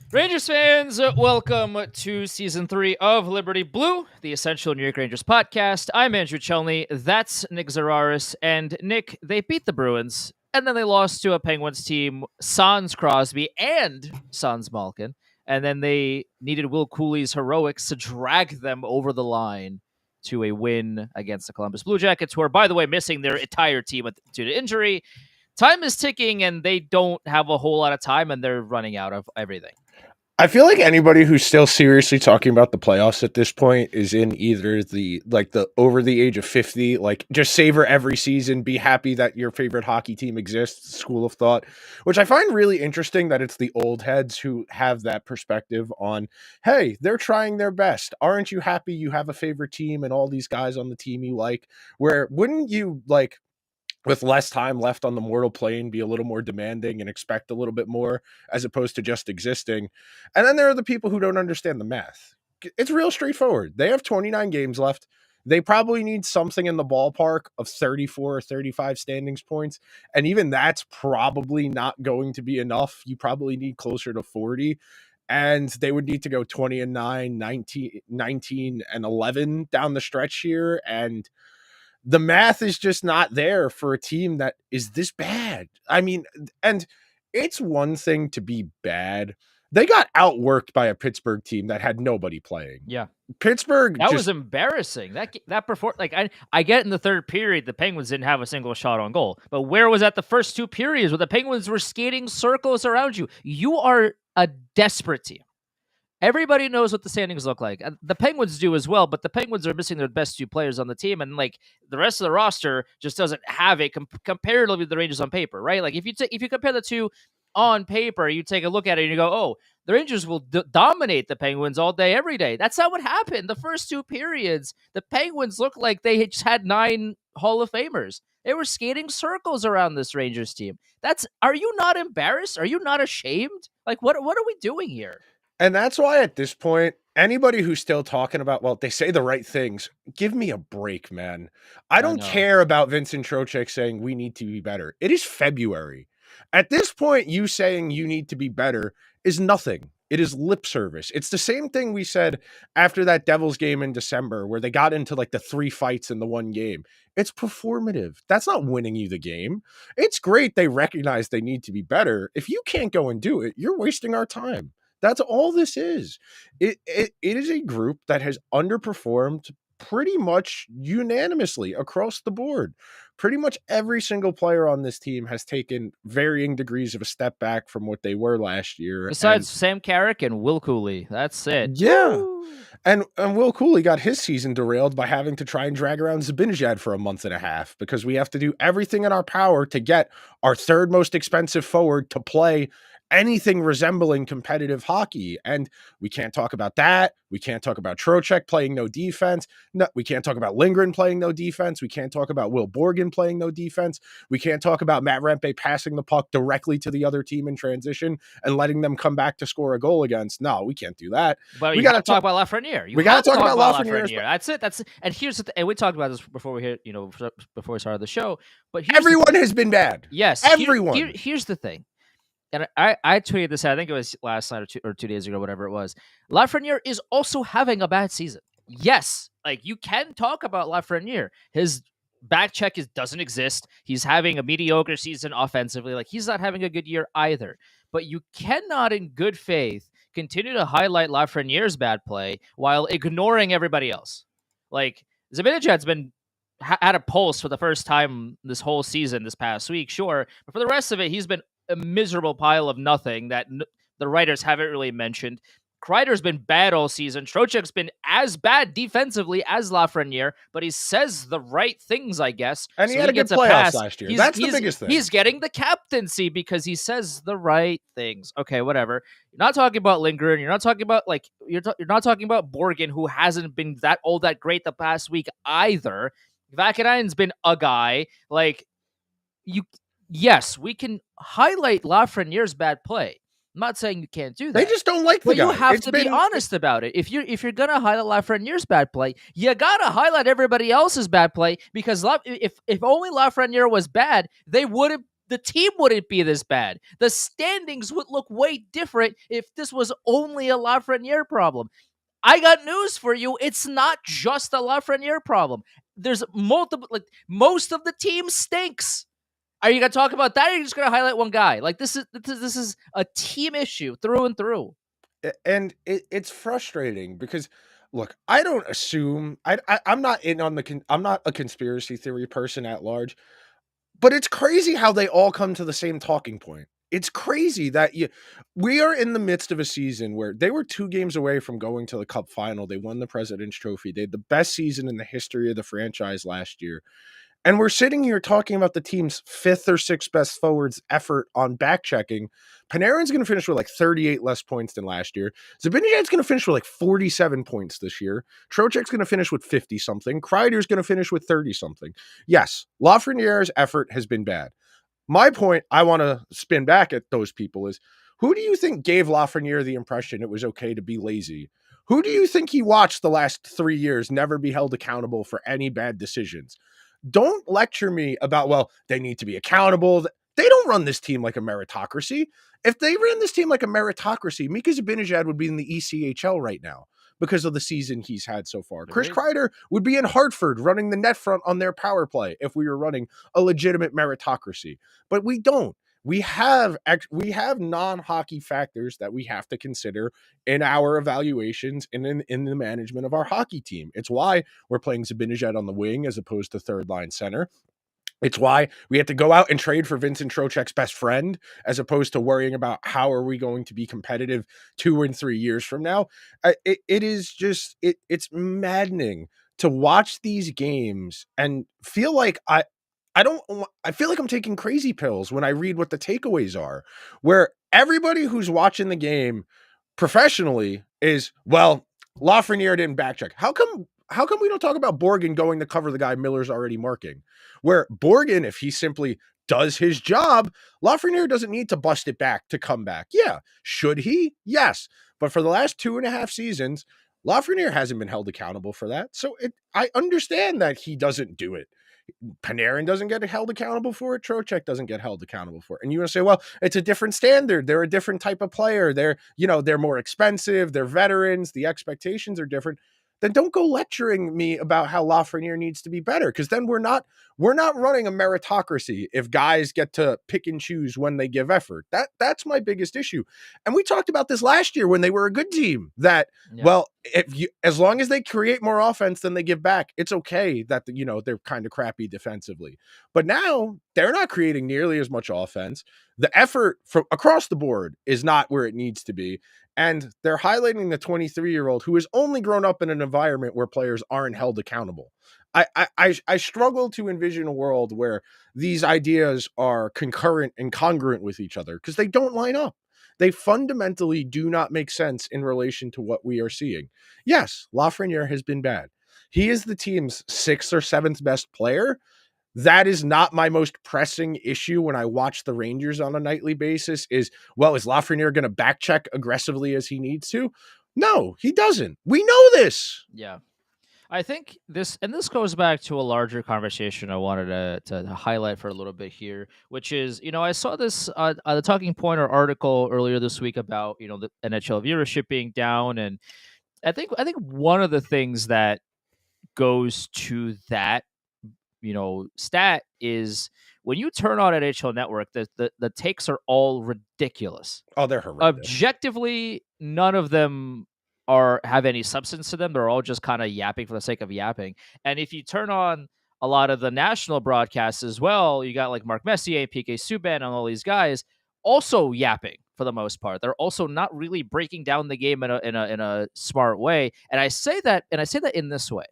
Rangers fans, welcome to season 3 of Liberty Blue, the Essential New York Rangers podcast. I'm Andrew Chelney. That's Nick Zararis. And Nick, they beat the Bruins, and then they lost to a Penguins team, Sans Crosby and Sans Malkin. And then they needed Will Cooley's heroics to drag them over the line to a win against the Columbus Blue Jackets, who are, by the way, missing their entire team due to injury. Time is ticking, and they don't have a whole lot of time, and they're running out of everything. I feel like anybody who's still seriously talking about the playoffs at this point is in either the over the age of 50, like just savor every season, be happy that your favorite hockey team exists, school of thought, which I find really interesting that it's the old heads who have that perspective on, hey, they're trying their best. Aren't you happy you have a favorite team and all these guys on the team you like? Where wouldn't you with less time left on the mortal plane, be a little more demanding and expect a little bit more as opposed to just existing? And then there are the people who don't understand the math. It's real straightforward. They have 29 games left. They probably need something in the ballpark of 34 or 35 standings points. And even that's probably not going to be enough. You probably need closer to 40. And they would need to go 20-9, 19-11 down the stretch here. And the math is just not there for a team that is this bad. I mean, and it's one thing to be bad. They got outworked by a Pittsburgh team that had nobody playing. Yeah. Pittsburgh was embarrassing. That perform like I get in the third period the Penguins didn't have a single shot on goal. But where was that the first two periods where the Penguins were skating circles around you? You are a desperate team. Everybody knows what the standings look like. The Penguins do as well, but the Penguins are missing their best two players on the team, and like the rest of the roster just doesn't have it comparatively to the Rangers on paper, right? Like if you compare the two on paper, you take a look at it and you go, oh, the Rangers will dominate the Penguins all day, every day. That's not what happened. The first two periods, the Penguins looked like they just had 9 Hall of Famers. They were skating circles around this Rangers team. Are you not embarrassed? Are you not ashamed? Like, what are we doing here? And that's why at this point, anybody who's still talking about, well, they say the right things, give me a break, man. I don't care about Vincent Trocheck saying we need to be better. It is February. At this point, you saying you need to be better is nothing. It is lip service. It's the same thing we said after that Devils game in December where they got into like the 3 fights in the one game. It's performative. That's not winning you the game. It's great they recognize they need to be better. If you can't go and do it, you're wasting our time. That's all this is. It is a group that has underperformed pretty much unanimously across the board. Pretty much every single player on this team has taken varying degrees of a step back from what they were last year. Besides Sam Carrick and Will Cooley. That's it. Yeah. Woo! And Will Cooley got his season derailed by having to try and drag around Zibanejad for a month and a half because we have to do everything in our power to get our third most expensive forward to play anything resembling competitive hockey. And we can't talk about that. We can't talk about Trocheck playing no defense. No, we can't talk about Lindgren playing no defense. We can't talk about Will Borgen playing no defense. We can't talk about Matt Rempe passing the puck directly to the other team in transition and letting them come back to score a goal against. No, we can't do that. But we got to talk about Lafreniere. We got to talk about Lafreniere. That's it. And here's and we talked about this before we started the show. But everyone has been bad. Yes, everyone. Here's the thing. And I tweeted this out, I think it was last night or 2 days ago, whatever it was. Lafreniere is also having a bad season. Yes, like you can talk about Lafreniere. His back check doesn't exist. He's having a mediocre season offensively. Like he's not having a good year either. But you cannot, in good faith, continue to highlight Lafreniere's bad play while ignoring everybody else. Like Zibanejad's been had a pulse for the first time this whole season this past week, sure. But for the rest of it, he's been a miserable pile of nothing that the writers haven't really mentioned. Kreider's been bad all season. Trocheck's been as bad defensively as Lafreniere, but he says the right things, I guess. And he had a good playoffs last year. That's the biggest thing. He's getting the captaincy because he says the right things. Okay, whatever. You're not talking about Lindgren. You're not talking about you're not talking about Borgen, who hasn't been that great the past week either. Vakanainen's been a guy. Yes, we can highlight Lafreniere's bad play. I'm not saying you can't do that. They just don't like the guy. But you have to be honest about it. If you're gonna highlight Lafreniere's bad play, you gotta highlight everybody else's bad play because if only Lafreniere was bad, they wouldn't The team wouldn't be this bad. The standings would look way different if this was only a Lafreniere problem. I got news for you. It's not just a Lafreniere problem. There's multiple, like, most of the team stinks. Are you gonna talk about that? Or are you just gonna highlight one guy? Like, this is a team issue through and through. And it's frustrating because look, I don't assume I'm not in on I'm not a conspiracy theory person at large, but it's crazy how they all come to the same talking point. It's crazy that we are in the midst of a season where they were 2 games away from going to the Cup final. They won the President's Trophy. They had the best season in the history of the franchise last year. And we're sitting here talking about the team's 5th or 6th best forwards effort on back checking. Panarin's going to finish with like 38 less points than last year. Zibanejad's going to finish with like 47 points this year. Trocheck's going to finish with 50 something. Kreider's going to finish with 30 something. Yes, Lafreniere's effort has been bad. My point I want to spin back at those people is, who do you think gave Lafreniere the impression it was okay to be lazy? Who do you think he watched the last 3 years never be held accountable for any bad decisions? Don't lecture me about, well, they need to be accountable. They don't run this team like a meritocracy. If they ran this team like a meritocracy, Mika Zibanejad would be in the ECHL right now because of the season he's had so far. Chris Agreed. Kreider would be in Hartford running the net front on their power play if we were running a legitimate meritocracy. But we don't. We have non-hockey factors that we have to consider in our evaluations and in the management of our hockey team. It's why we're playing Zibanejad on the wing as opposed to third line center. It's why we had to go out and trade for Vincent Trocheck's best friend, as opposed to worrying about how are we going to be competitive 2 and 3 years from now. It is just it's maddening to watch these games and feel like I feel like I'm taking crazy pills when I read what the takeaways are, where everybody who's watching the game professionally is, well, Lafreniere didn't backcheck. How come we don't talk about Borgen going to cover the guy Miller's already marking? Where Borgen, if he simply does his job, Lafreniere doesn't need to bust it back to come back. Yeah. Should he? Yes. But for the last 2.5 seasons, Lafreniere hasn't been held accountable for that. So I understand that he doesn't do it. Panarin doesn't get held accountable for it. Trocheck doesn't get held accountable for it. And you want to say, well, it's a different standard. They're a different type of player. They're more expensive. They're veterans. The expectations are different. Then don't go lecturing me about how Lafreniere needs to be better, because then we're not running a meritocracy if guys get to pick and choose when they give effort. That's my biggest issue. And we talked about this last year when they were a good team, that Yeah. well, as long as they create more offense than they give back, it's okay that they're kind of crappy defensively. But now they're not creating nearly as much offense. The effort from across the board is not where it needs to be. And they're highlighting the 23-year-old who has only grown up in an environment where players aren't held accountable. I struggle to envision a world where these ideas are concurrent and congruent with each other, because they don't line up. They fundamentally do not make sense in relation to what we are seeing. Yes, Lafreniere has been bad. He is the team's 6th or 7th best player. That is not my most pressing issue when I watch the Rangers on a nightly basis. Is Lafreniere going to back check aggressively as he needs to? No, he doesn't. We know this. Yeah. I think this goes back to a larger conversation I wanted to highlight for a little bit here, which is, I saw this the Talking Point or article earlier this week about, the NHL viewership being down. And I think one of the things that goes to that, stat is when you turn on NHL Network, the takes are all ridiculous. Oh, they're horrendous. Objectively, none of them have any substance to them. They're all just kind of yapping for the sake of yapping. And if you turn on a lot of the national broadcasts as well, you got like Mark Messier, PK Subban, and all these guys also yapping for the most part. They're also not really breaking down the game in a smart way. And I say that in this way.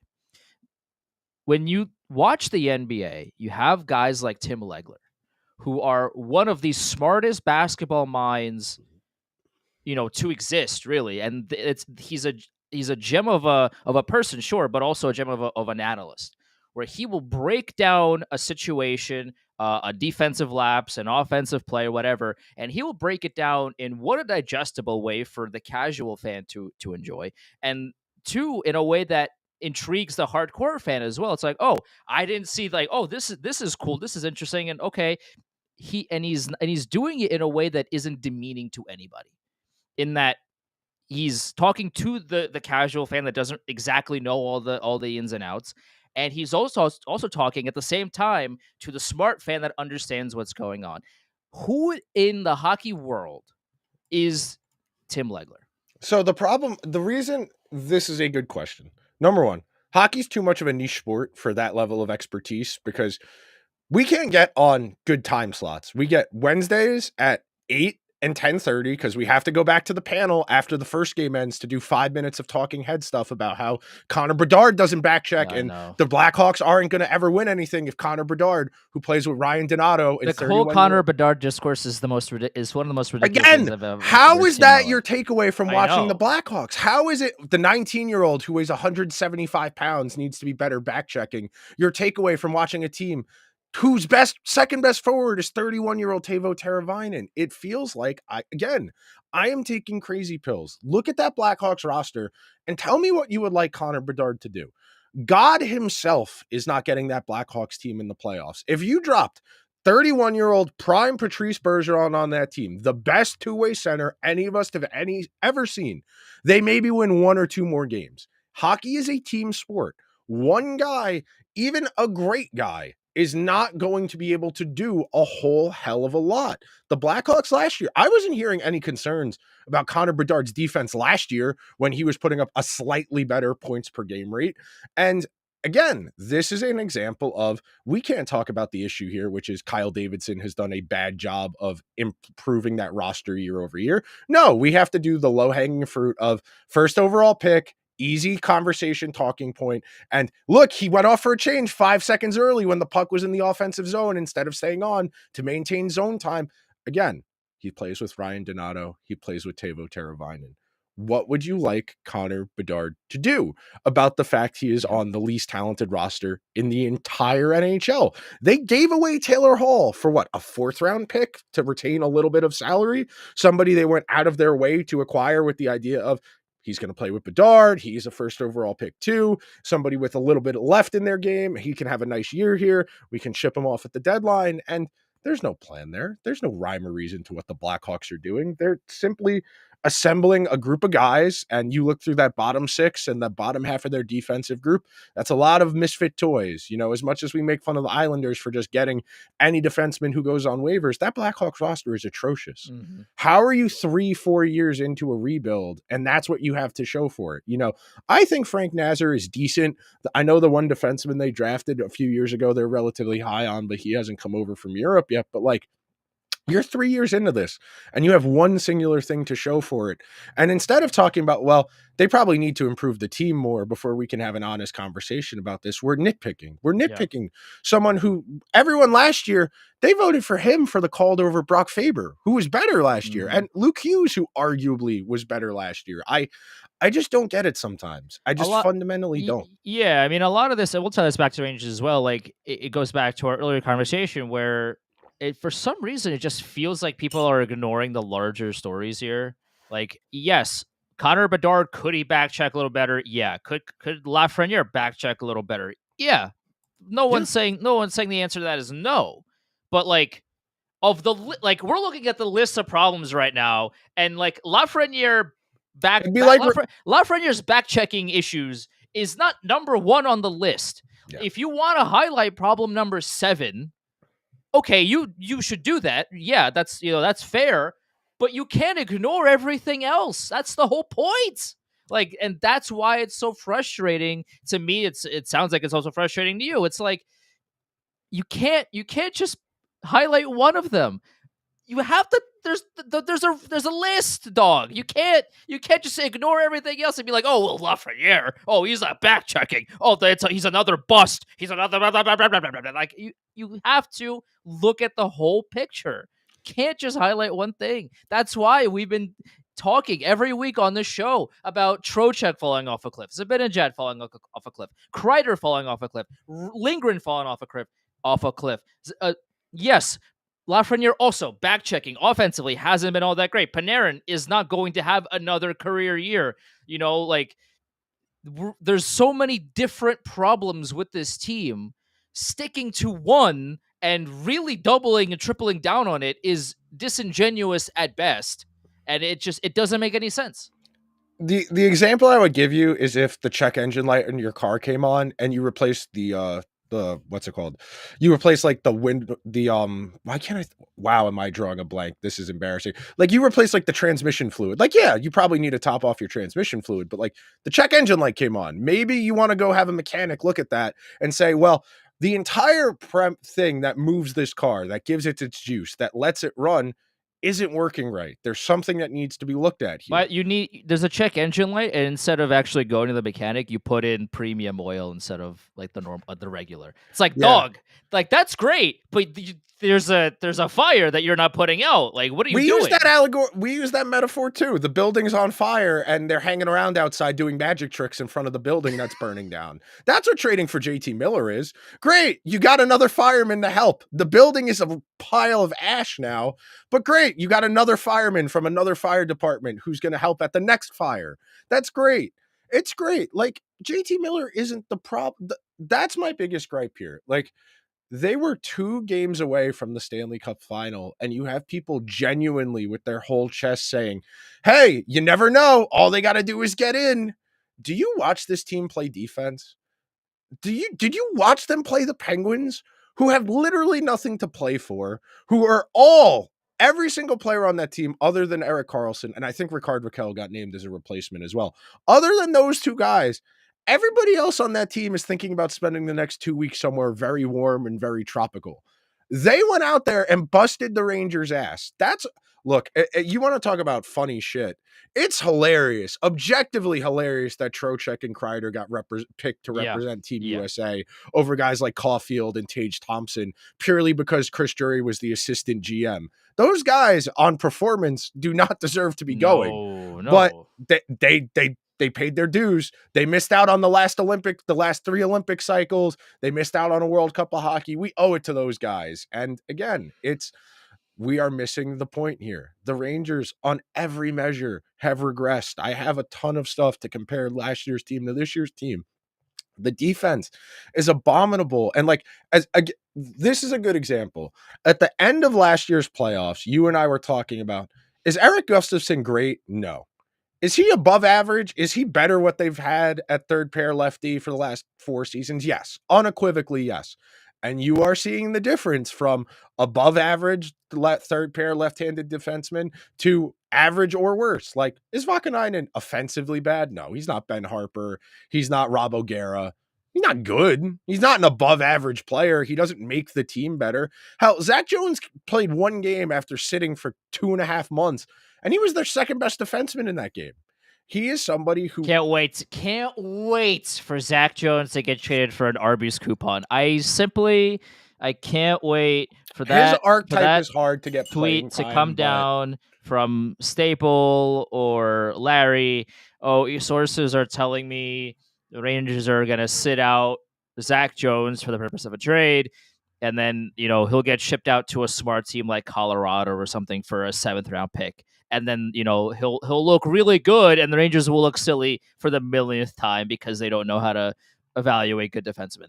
When you watch the NBA, you have guys like Tim Legler, who are one of the smartest basketball minds, to exist, really. And he's a gem of a person, sure, but also a gem of an analyst, where he will break down a situation, a defensive lapse, an offensive play, whatever, and he will break it down in what a digestible way for the casual fan to enjoy, and two, in a way that intrigues the hardcore fan as well. It's like, oh, I didn't see, like, oh, this is cool, this is interesting, and okay, he's doing it in a way that isn't demeaning to anybody. In that he's talking to the casual fan that doesn't exactly know all the ins and outs, and he's also talking at the same time to the smart fan that understands what's going on. Who in the hockey world is Tim Legler? So the reason this is a good question. Number one, hockey's too much of a niche sport for that level of expertise because we can't get on good time slots. We get Wednesdays at 8 and 10:30 because we have to go back to the panel after the first game ends to do 5 minutes of talking head stuff about how Connor Bedard doesn't back check I and know. the Blackhawks aren't going to ever win anything if Connor Bedard, who plays with Ryan Donato, The is whole 31 years Connor Bedard discourse is one of the most ridiculous things again. I've How ever is seen in my that your life. takeaway from I watching the know. Blackhawks? How is it the 19-year-old who weighs 175 pounds needs to be better back checking? Your takeaway from watching a team whose second best forward is 31-year-old Teuvo Teravainen. It feels like I am taking crazy pills. Look at that Blackhawks roster and tell me what you would like Connor Bedard to do. God himself is not getting that Blackhawks team in the playoffs. If you dropped 31-year-old prime Patrice Bergeron on that team, the best two-way center any of us have ever seen, they maybe win one or two more games. Hockey is a team sport. One guy, even a great guy, is not going to be able to do a whole hell of a lot. The Blackhawks last year, I wasn't hearing any concerns about Connor Bedard's defense last year when he was putting up a slightly better points per game rate. And again, this is an example of we can't talk about the issue here, which is Kyle Davidson has done a bad job of improving that roster year over year. No, we have to do the low hanging fruit of first overall pick, easy conversation talking point. And look, he went off for a change 5 seconds early when the puck was in the offensive zone instead of staying on to maintain zone time. Again, he plays with Ryan Donato. He plays with Teuvo Teravainen. What would you like Connor Bedard to do about the fact he is Yeah. on the least talented roster in the entire NHL? They gave away Taylor Hall for what, a 4th-round pick to retain a little bit of salary? Somebody they went out of their way to acquire with the idea of he's going to play with Bedard. He's a first overall pick too. Somebody with a little bit left in their game. He can have a nice year here. We can ship him off at the deadline. And there's no plan there. There's no rhyme or reason to what the Blackhawks are doing. They're simply assembling a group of guys, and you look through that bottom 6 and the bottom half of their defensive group, that's a lot of misfit toys. You know, as much as we make fun of the Islanders for just getting any defenseman who goes on waivers, that Blackhawks roster is atrocious. Mm-hmm. How are you 3-4 years into a rebuild and that's what you have to show for it? You know, I think Frank Nazar is decent. I know the one defenseman they drafted a few years ago, they're relatively high on, but he hasn't come over from Europe yet. But like, you're 3 years into this and you have one singular thing to show for it. And instead of talking about, well, they probably need to improve the team more before we can have an honest conversation about this, we're nitpicking. We're Yeah. nitpicking someone who everyone last year, they voted for him for the called over Brock Faber, who was better last year, Mm-hmm. and Luke Hughes, who arguably was better last year. I just don't get it sometimes. I A just lot. fundamentally don't. Yeah, I mean, a lot of this, and we'll tie this back to Rangers as well. Like, it goes back to our earlier conversation where for some reason, it just feels like people are ignoring the larger stories here. Like, yes, Connor Bedard, could he back check a little better? Yeah. Could Lafreniere back check a little better? Yeah. Yeah. No one's saying the answer to that is no. But like, like, we're looking at the list of problems right now, and like Lafreniere It'd be like, Lafreniere's back checking issues is not number one on the list. yeah. If you want to highlight problem number 7, okay, you should do that. Yeah, that's fair, but you can't ignore everything else. That's the whole point. Like, and that's why it's so frustrating to me. It sounds like it's also frustrating to you. It's like you can't just highlight one of them. You have to. There's a list, dog. You can't just ignore everything else and be like, oh well, Lafreniere. Oh, he's not back checking. Oh, he's another bust. He's another blah, blah, blah, blah, blah, blah, blah. Like, you have to look at the whole picture. Can't just highlight one thing. That's why we've been talking every week on this show about Trocheck falling off a cliff, Zibanejad falling off a cliff, Kreider falling off a cliff, Lindgren falling off a cliff. Yes, Lafreniere also back checking offensively hasn't been all that great. Panarin is not going to have another career year. Like, there's so many different problems with this team. Sticking to one and really doubling and tripling down on it is disingenuous at best, and it doesn't make any sense. The example I would give you is if the check engine light in your car came on and you replaced the what's it called? You replace like the wind the why can't I wow, am I drawing a blank? This is embarrassing. Like you replace like the transmission fluid. Like yeah, you probably need to top off your transmission fluid, but like the check engine light came on. Maybe you want to go have a mechanic look at that and say, "Well, the entire thing that moves this car, that gives it its juice, that lets it run isn't working right. There's something that needs to be looked at here." But there's a check engine light, and instead of actually going to the mechanic, you put in premium oil instead of like the regular. It's like Yeah. dog, like that's great, but there's a fire that you're not putting out. Like, what are you We use doing? that allegory. We use that metaphor too. The building's on fire and they're hanging around outside doing magic tricks in front of the building that's burning down. That's what trading for JT Miller is. Great. You got another fireman to help. The building is a pile of ash now, but great. You got another fireman from another fire department who's going to help at the next fire. That's great. It's great. Like JT Miller isn't the problem. That's my biggest gripe here. Like, they were 2 games away from the Stanley Cup final, and you have people genuinely with their whole chest saying, "Hey, you never know. All they got to do is get in." Do you watch this team play defense? Did you watch them play the Penguins, who have literally nothing to play for, who are all every single player on that team other than Erik Karlsson, and I think Rickard Rakell got named as a replacement as well. Other than those 2 guys, everybody else on that team is thinking about spending the next 2 weeks somewhere very warm and very tropical. They went out there and busted the Rangers' ass. That's look, you want to talk about funny shit. It's hilarious, objectively hilarious that Trocheck and Kreider got picked to Yeah, represent Team yeah, USA over guys like Caulfield and Tage Thompson purely because Chris Drury was the assistant GM. Those guys on performance do not deserve to be going, no, but no, they paid their dues. They missed out on the last 3 Olympic cycles. They missed out on a World Cup of hockey. We owe it to those guys. And again, we are missing the point here. The Rangers on every measure have regressed. I have a ton of stuff to compare last year's team to this year's team. The defense is abominable. And like, this is a good example. At the end of last year's playoffs, you and I were talking about, is Eric Gustafsson great? No. Is he above average? Is he better what they've had at third pair lefty for the last 4 seasons? Yes. Unequivocally, yes. And you are seeing the difference from above average third pair left-handed defenseman to average or worse. Like, is Vakanainen offensively bad? No, he's not Ben Harper. He's not Rob O'Gara. He's not good. He's not an above average player. He doesn't make the team better. Hell, Zach Jones played 1 game after sitting for 2.5 months, and he was their second best defenseman in that game. He is somebody who can't wait for Zach Jones to get traded for an Arby's coupon. I can't wait for his that archetype is hard to get playing tweet to come time, but down from Staple or Larry. Oh, your sources are telling me the Rangers are going to sit out Zach Jones for the purpose of a trade, and then he'll get shipped out to a smart team like Colorado or something for a 7th-round pick, and then he'll look really good, and the Rangers will look silly for the millionth time because they don't know how to evaluate good defensemen.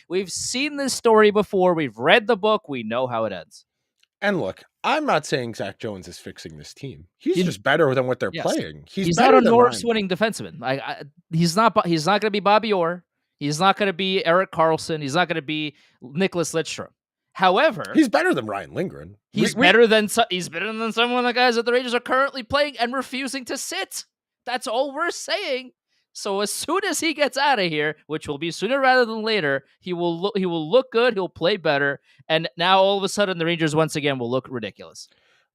We've seen this story before. We've read the book. We know how it ends. and look, I'm not saying Zach Jones is fixing this team. He's You- just better than what they're yes, playing. He's he's not better a than Norris Ryan. winning defenseman. He's not. He's not going to be Bobby Orr. He's not going to be Erik Karlsson. He's not going to be Nicholas Lidstrom. However, He's better than Ryan Lindgren. he's better than some of the guys that the Rangers are currently playing and refusing to sit. That's all we're saying. So as soon as he gets out of here, which will be sooner rather than later, he will look good. He'll play better, and now all of a sudden the Rangers once again will look ridiculous.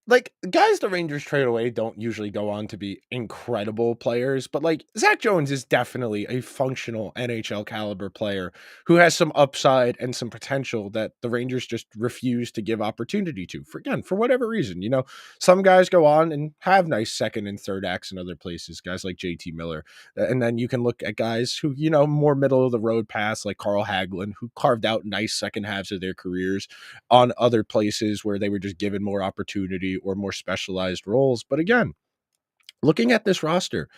Like, guys the Rangers trade away don't usually go on to be incredible players, but like Zach Jones is definitely a functional NHL caliber player who has some upside and some potential that the Rangers just refuse to give opportunity to. For whatever reason, some guys go on and have nice second and third acts in other places, guys like JT Miller. And then you can look at guys who, more middle of the road paths like Carl Hagelin, who carved out nice second halves of their careers on other places where they were just given more opportunity or more specialized roles. But again, looking at this roster,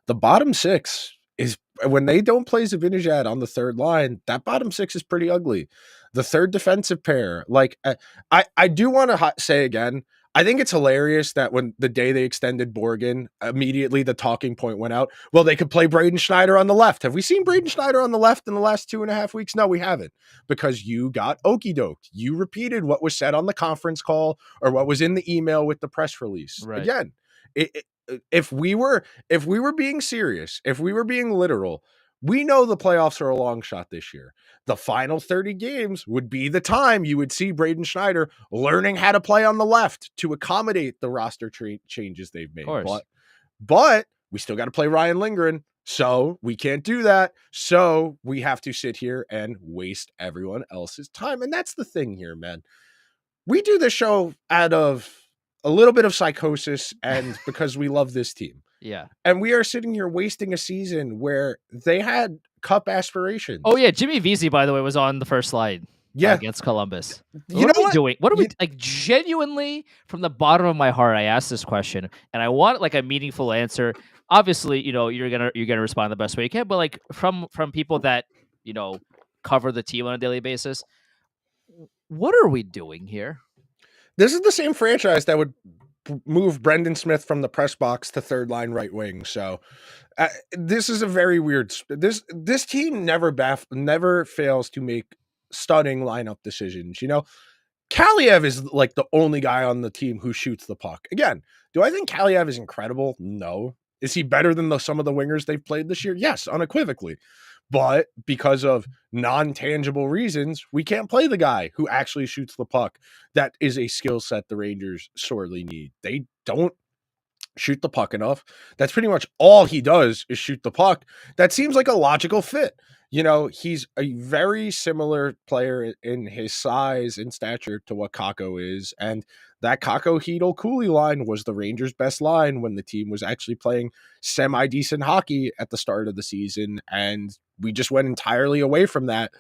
the bottom 6 is when they don't play Zibanejad on the third line, that bottom six is pretty ugly. The third defensive pair, like I do want to say again, I think it's hilarious that when the day they extended Borgen, immediately the talking point went out. Well, they could play Braden Schneider on the left. Have we seen Braden Schneider on the left in the last 2.5 weeks? No, we haven't, because you got okey doked. You repeated what was said on the conference call or what was in the email with the press release. Right. Again, if we were being serious, if we were being literal, we know the playoffs are a long shot this year. The final 30 games would be the time you would see Braden Schneider learning how to play on the left to accommodate the roster changes they've Of made. course. But we still got to play Ryan Lindgren. So we can't do that. So we have to sit here and waste everyone else's time. And that's the thing here, man. We do this show out of a little bit of psychosis and because we love this team. Yeah. And we are sitting here wasting a season where they had cup aspirations. Oh yeah, Jimmy Vesey, by the way, was on the first slide. Yeah. Against Columbus. You What know are we what? doing? What are we like? Genuinely, from the bottom of my heart, I asked this question, and I want like a meaningful answer. Obviously, you're gonna respond the best way you can, but like from people that cover the team on a daily basis, what are we doing here? This is the same franchise that would move Brendan Smith from the press box to third line right wing. So this is a very weird. This team never fails to make stunning lineup decisions. Kaliev is like the only guy on the team who shoots the puck. Again, do I think Kaliev is incredible? No. Is he better than some of the wingers they've played this year? Yes, unequivocally. But because of non-tangible reasons, we can't play the guy who actually shoots the puck. That is a skill set the Rangers sorely need. They don't shoot the puck enough. That's pretty much all he does is shoot the puck. That seems like a logical fit. He's a very similar player in his size and stature to what Kako is. And that Kako Hedel Cooley line was the Rangers' best line when the team was actually playing semi-decent hockey at the start of the season. And we just went entirely away from that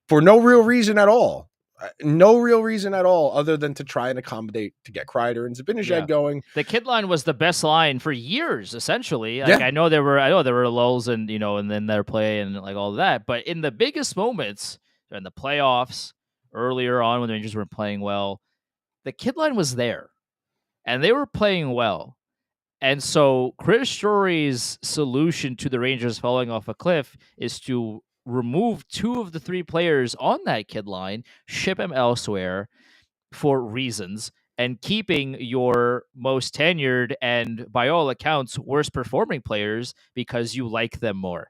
for no real reason at all. No real reason at all other than to try and accommodate to get Kreider and Zibanejad going. The kid line was the best line for years, essentially. Like, yeah. I know there were lulls and and then their play and like all of that, but in the biggest moments in the playoffs, earlier on when the Rangers were playing well, the kid line was there, and they were playing well. And so Chris Story's solution to the Rangers falling off a cliff is to remove 2 of the 3 players on that kid line, ship them elsewhere for reasons, and keeping your most tenured and, by all accounts, worst performing players because you like them more.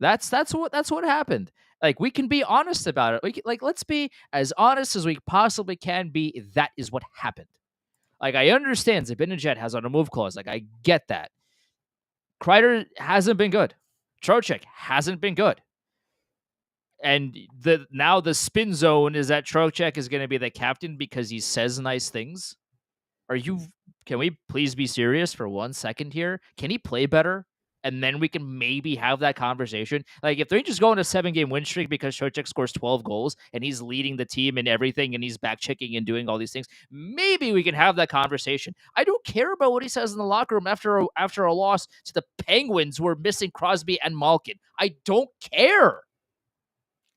That's what happened. Like, we can be honest about it. Let's be as honest as we possibly can be. That is what happened. Like, I understand Zibanejad has on a move clause. Like, I get that. Kreider hasn't been good. Trocheck hasn't been good. And now the spin zone is that Trocheck is going to be the captain because he says nice things. Can we please be serious for 1 second here? Can he play better? And then we can maybe have that conversation. Like, if the Rangers go on a 7-game win streak because Trocheck scores 12 goals and he's leading the team and everything and he's back checking and doing all these things, maybe we can have that conversation. I don't care about what he says in the locker room after a loss to the Penguins who are missing Crosby and Malkin. I don't care.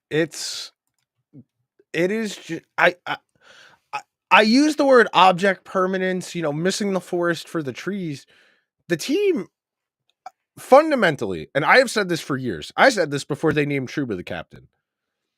It is just, I use the word object permanence, missing the forest for the trees. The team fundamentally, and I have said this for years, I said this before they named Trouba the captain.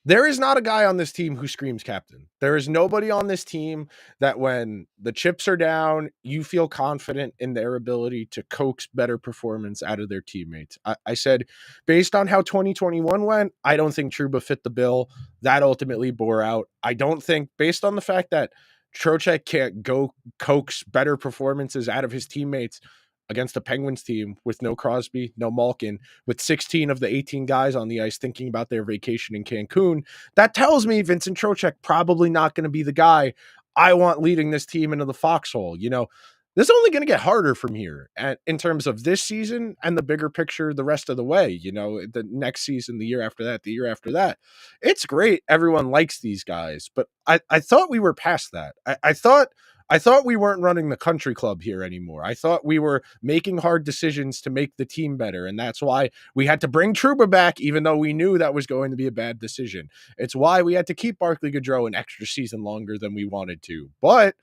There is not a guy on this team who screams captain. There is nobody on this team that when the chips are down, you feel confident in their ability to coax better performance out of their teammates. I said, based on how 2021 went, I don't think Trouba fit the bill. That ultimately bore out. I don't think, based on the fact that Trocheck can't go coax better performances out of his teammates against a Penguins team with no Crosby, no Malkin, with 16 of the 18 guys on the ice thinking about their vacation in Cancun, that tells me Vincent Trocheck probably not going to be the guy I want leading this team into the foxhole. This is only going to get harder from here in terms of this season and the bigger picture the rest of the way. The next season, the year after that, the year after that. It's great. Everyone likes these guys, but I thought we were past that. I thought I thought we weren't running the country club here anymore. I thought we were making hard decisions to make the team better. And that's why we had to bring Trouba back, even though we knew that was going to be a bad decision. It's why we had to keep Barclay Goodrow an extra season longer than we wanted to. But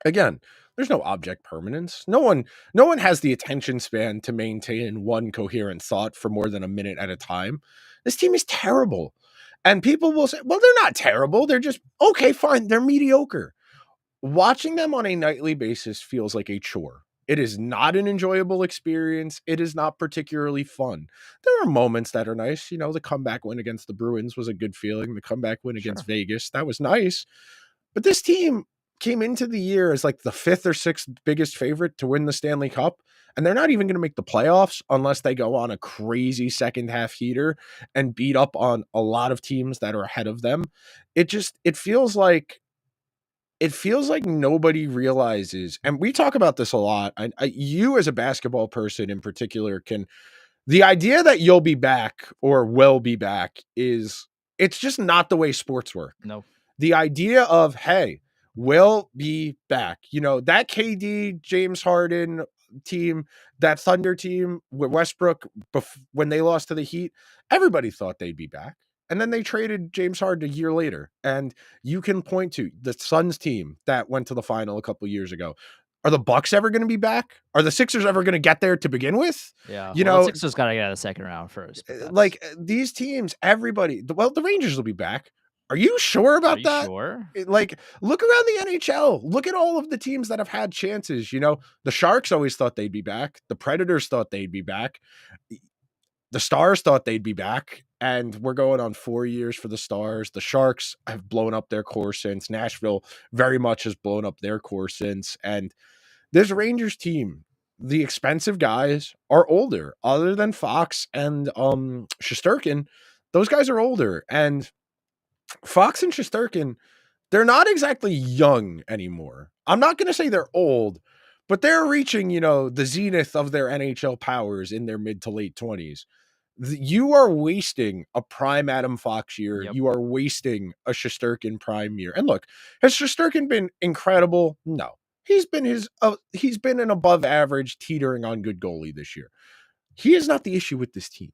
again, there's no object permanence. No one has the attention span to maintain one coherent thought for more than a minute at a time. This team is terrible. And people will say, well, they're not terrible. They're just okay, fine. They're mediocre. Watching them on a nightly basis feels like a chore. It is not an enjoyable experience. It is not particularly fun. There are moments that are nice. The comeback win against the Bruins was a good feeling. The comeback win against Sure. Vegas, that was nice. But this team came into the year as like the fifth or sixth biggest favorite to win the Stanley Cup. And they're not even going to make the playoffs unless they go on a crazy second half heater and beat up on a lot of teams that are ahead of them. It feels like nobody realizes, and we talk about this a lot. You as a basketball person in particular the idea that you'll be back or will be back it's just not the way sports work. No. The idea of, hey, will be back. That KD, James Harden team, that Thunder team with Westbrook, when they lost to the Heat, everybody thought they'd be back. And then they traded James Harden a year later. And you can point to the Suns team that went to the final a couple years ago. Are the Bucks ever going to be back? Are the Sixers ever going to get there to begin with? Yeah. You Well, the know, Sixers got to get out of the second round first, but that's. like these teams, everybody, the Rangers will be back. Are you sure Are about you that? sure? Like, look around the NHL. Look at all of the teams that have had chances. The Sharks always thought they'd be back. The Predators thought they'd be back. The Stars thought they'd be back. And we're going on 4 years for the Stars. The Sharks have blown up their core since. Nashville very much has blown up their core since. And this Rangers team, the expensive guys are older. Other than Fox and Shesterkin, those guys are older. And Fox and Shesterkin, they're not exactly young anymore. I'm not going to say they're old, but they're reaching, the zenith of their NHL powers in their mid to late 20s. You are wasting a prime Adam Fox year. Yep. You are wasting a Shesterkin prime year. And look, has Shesterkin been incredible? No. He's been an above average, teetering on good goalie this year. He is not the issue with this team.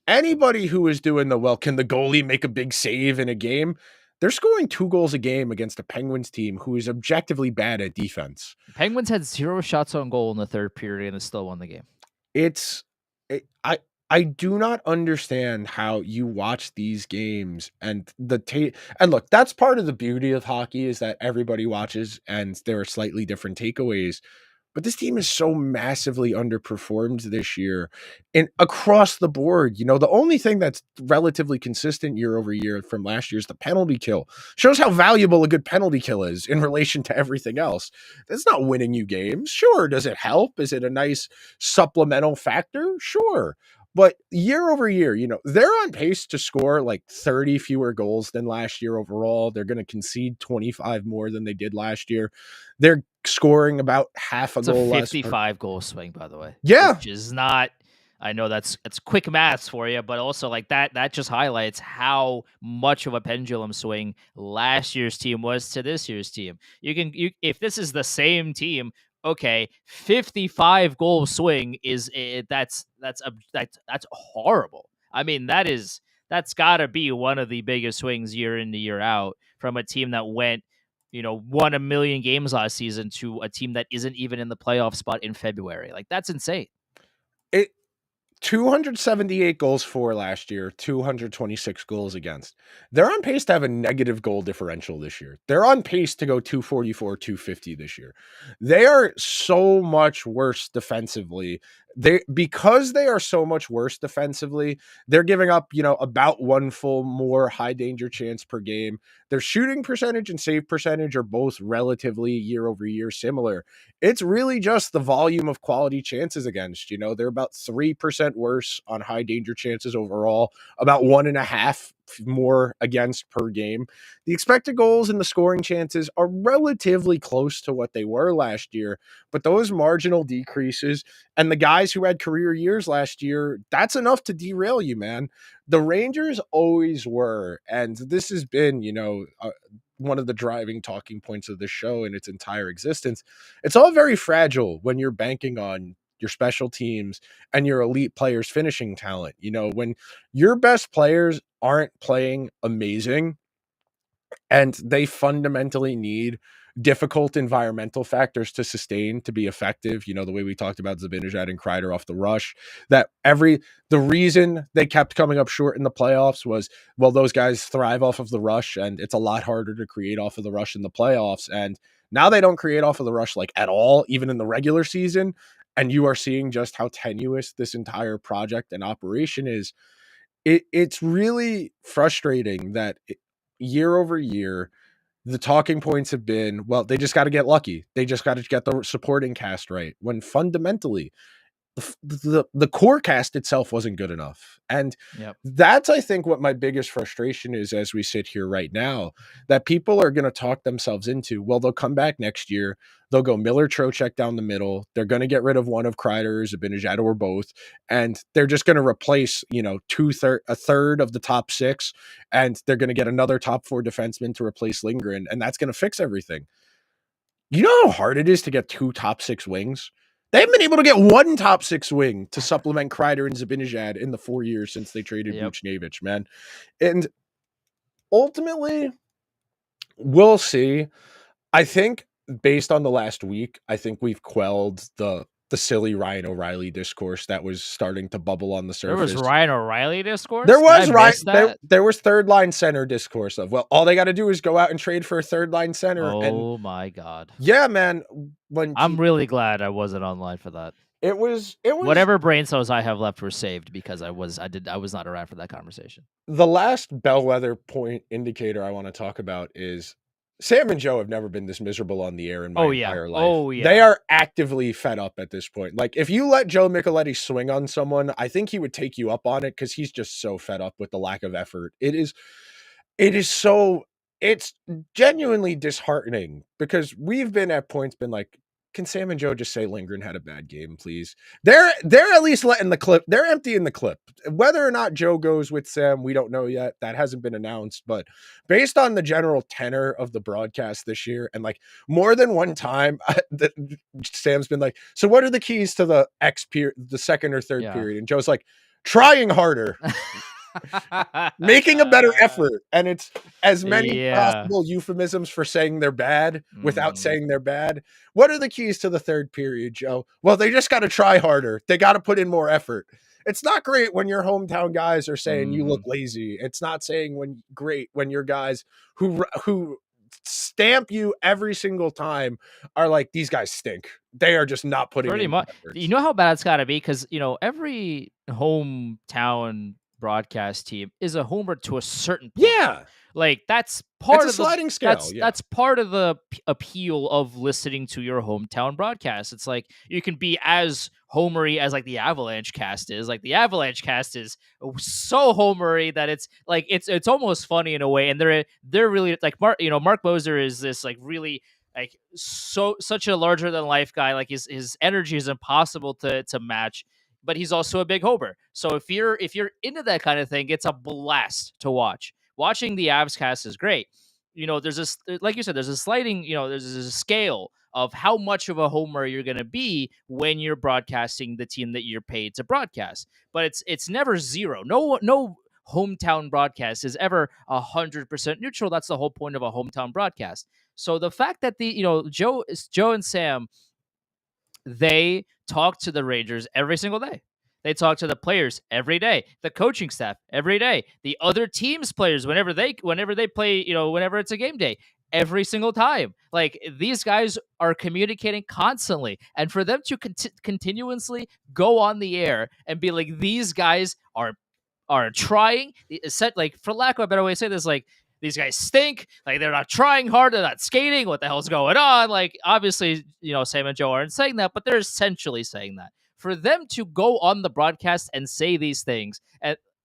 Anybody who is doing can the goalie make a big save in a game? They're scoring 2 goals a game against a Penguins team who is objectively bad at defense. Penguins had 0 shots on goal in the third period and they still won the game. It's it, I do not understand how you watch these games and and look, that's part of the beauty of hockey is that everybody watches and there are slightly different takeaways. But this team is so massively underperformed this year and across the board. The only thing that's relatively consistent year over year from last year is the penalty kill. Shows how valuable a good penalty kill is in relation to everything else. It's not winning you games. Sure. Does it help? Is it a nice supplemental factor? Sure. But year over year, they're on pace to score like 30 fewer goals than last year overall. They're going to concede 25 more than they did last year. They're scoring about half a It's a goal less. 55 goal swing, by the way. Yeah. Which is not. I know that's quick maths for you, but also like that just highlights how much of a pendulum swing last year's team was to this year's team. If this is the same team, okay, 55 goal swing that's horrible. I mean, that's got to be one of the biggest swings year in to year out from a team that won a million games last season to a team that isn't even in the playoff spot in February. Like, that's insane. It 278 goals for last year, 226 goals against. They're on pace to have a negative goal differential this year. They're on pace to go 244, 250 this year. They are so much worse defensively. Because they are so much worse defensively, they're giving up, about one full more high danger chance per game. Their shooting percentage and save percentage are both relatively year over year similar. It's really just the volume of quality chances against. They're about 3% worse on high danger chances overall, about 1.5 more against per game. The expected goals and the scoring chances are relatively close to what they were last year, but those marginal decreases and the guys who had career years last year, that's enough to derail you, man. The Rangers always were, and this has been, one of the driving talking points of the show in its entire existence. It's all very fragile when you're banking on your special teams and your elite players' finishing talent. You know, when your best players aren't playing amazing and they fundamentally need difficult environmental factors to sustain to be effective. You know, the way we talked about Zibanejad and Kreider off the rush, that the reason they kept coming up short in the playoffs was, well, those guys thrive off of the rush, and it's a lot harder to create off of the rush in the playoffs. And now they don't create off of the rush like at all, even in the regular season. And you are seeing just how tenuous this entire project and operation is. It's really frustrating that year over year, the talking points have been, well, they just got to get lucky. They just got to get the supporting cast right. When fundamentally, the core cast itself wasn't good enough. And Yep. that's, I think, what my biggest frustration is as we sit here right now, that people are going to talk themselves into, well, they'll come back next year. They'll go Miller Trocheck down the middle. They're going to get rid of one of Kreider, Zibanejad, or both. And they're just going to replace, you know, a third of the top six. And they're going to get another top four defenseman to replace Lindgren. And that's going to fix everything. You know how hard it is to get two top six wings? They haven't been able to get one top six wing to supplement Kreider and Zibanejad in the 4 years since they traded Yep. Buchnevich, man. And ultimately, we'll see. I think based on the last week, I think we've quelled the silly Ryan O'Reilly discourse that was starting to bubble on the There was surface. Ryan O'Reilly discourse. There Did I was miss that? there was third line center discourse of, well, all they got to do is go out and trade for a third line center. And Oh my god. yeah, man, I'm really glad I wasn't online for that. it was Whatever brain cells I have left were saved because I was not around for that conversation. the last bellwether point indicator I want to talk about is Sam and Joe have never been this miserable on the air in my entire life. Oh yeah. They are actively fed up at this point. Like, if you let Joe Micheletti swing on someone, I think he would take you up on it because he's just so fed up with the lack of effort. It's genuinely disheartening because we've been at points been like, can Sam and Joe just say Lindgren had a bad game, please? They're at least letting the clip. They're emptying the clip. Whether or not Joe goes with Sam, we don't know yet. That hasn't been announced. But based on the general tenor of the broadcast this year, and like more than one time, Sam's been like, "So what are the keys to the the second or third period?" And Joe's like, "Trying harder." Making a better effort, and it's as many possible euphemisms for saying they're bad without saying they're bad. What are the keys to the third period, Joe? Well, they just got to try harder. They got to put in more effort. It's not great when your hometown guys are saying you look lazy. It's not saying when your guys who stamp you every single time are like, these guys stink. They are just not putting pretty in much. efforts. You know how bad it's got to be because every hometown broadcast team is a homer to a certain point. Yeah. Like that's part of the sliding scale. That's part of the appeal of listening to your hometown broadcast. It's like you can be as homery as like the Avalanche cast is. Like the Avalanche cast is so homery that it's like it's almost funny in a way. And they're really like Mark Moser is this like really like such a larger than life guy. Like his energy is impossible to match. But he's also a big homer. So if you're into that kind of thing, it's a blast to watch. Watching the Avs cast is great. There's this, like you said, there's a sliding, there's a scale of how much of a homer you're going to be when you're broadcasting the team that you're paid to broadcast. But it's never zero. No hometown broadcast is ever 100% neutral. That's the whole point of a hometown broadcast. So the fact that Joe and Sam, they talk to the Rangers every single day. They talk to the players every day, the coaching staff every day, the other team's players whenever they play, whenever it's a game day, every single time. Like these guys are communicating constantly, and for them to continuously go on the air and be like, these guys are trying, like for lack of a better way to say this, like these guys stink. Like they're not trying hard. They're not skating. What the hell's going on? Like obviously, Sam and Joe aren't saying that, but they're essentially saying that. For them to go on the broadcast and say these things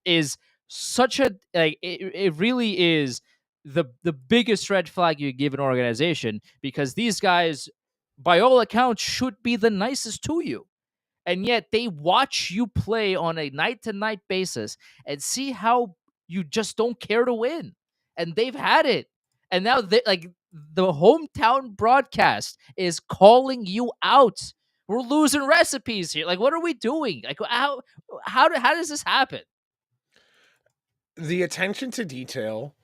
is such a like it really is the biggest red flag you give an organization, because these guys, by all accounts, should be the nicest to you. And yet they watch you play on a night-to-night basis and see how you just don't care to win. And they've had it. And now the hometown broadcast is calling you out. We're losing recipes here. Like, what are we doing? Like, how does this happen? The attention to detail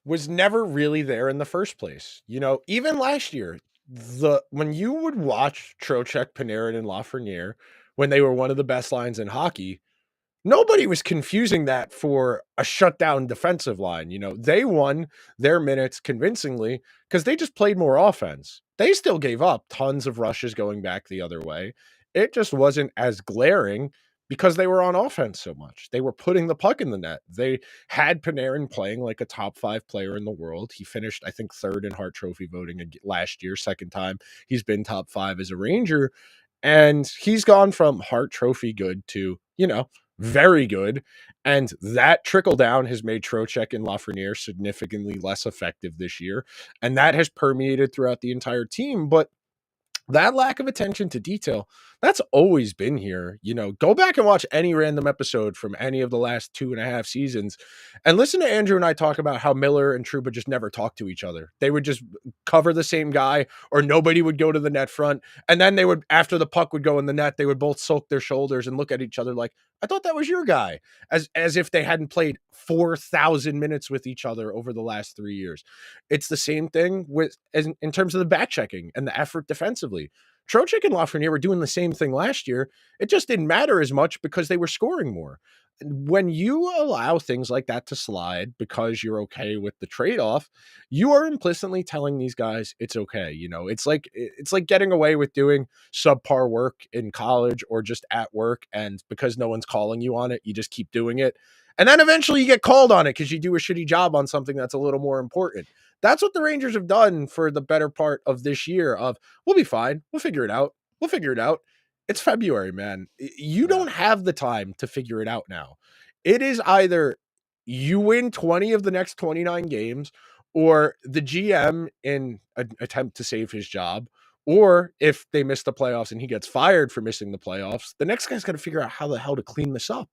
was never really there in the first place. You know, even last year, the when you would watch Trocheck, Panarin, and Lafreniere when they were one of the best lines in hockey, nobody was confusing that for a shutdown defensive line. You know, they won their minutes convincingly because they just played more offense. They still gave up tons of rushes going back the other way. It just wasn't as glaring because they were on offense so much. They were putting the puck in the net. They had Panarin playing like a top 5 player in the world. He finished, I think, third in Hart Trophy voting last year, second time he's been top 5 as a Ranger. And he's gone from Hart Trophy good to, you know, very good. And that trickle down has made Trocheck and Lafreniere significantly less effective this year. And that has permeated throughout the entire team. But that lack of attention to detail, that's always been here. You know, go back and watch any random episode from any of the last 2.5 seasons and listen to Andrew and I talk about how Miller and Trouba just never talked to each other. They would just cover the same guy, or nobody would go to the net front. And then they would, after the puck would go in the net, they would both sulk their shoulders and look at each other like, I thought that was your guy, as if they hadn't played 4,000 minutes with each other over the last 3 years. It's the same thing in terms of the back checking and the effort defensively. Trocheck and Lafreniere were doing the same thing last year. It just didn't matter as much because they were scoring more. When you allow things like that to slide because you're okay with the trade-off, you are implicitly telling these guys it's okay. You know, it's like getting away with doing subpar work in college or just at work, and because no one's calling you on it, you just keep doing it. And then eventually you get called on it because you do a shitty job on something that's a little more important. That's what the Rangers have done for the better part of this year of, we'll be fine. We'll figure it out. We'll figure it out. It's February, man. You Yeah. don't have the time to figure it out now. It is either you win 20 of the next 29 games, or the GM in an attempt to save his job, or if they miss the playoffs and he gets fired for missing the playoffs, the next guy's got to figure out how the hell to clean this up.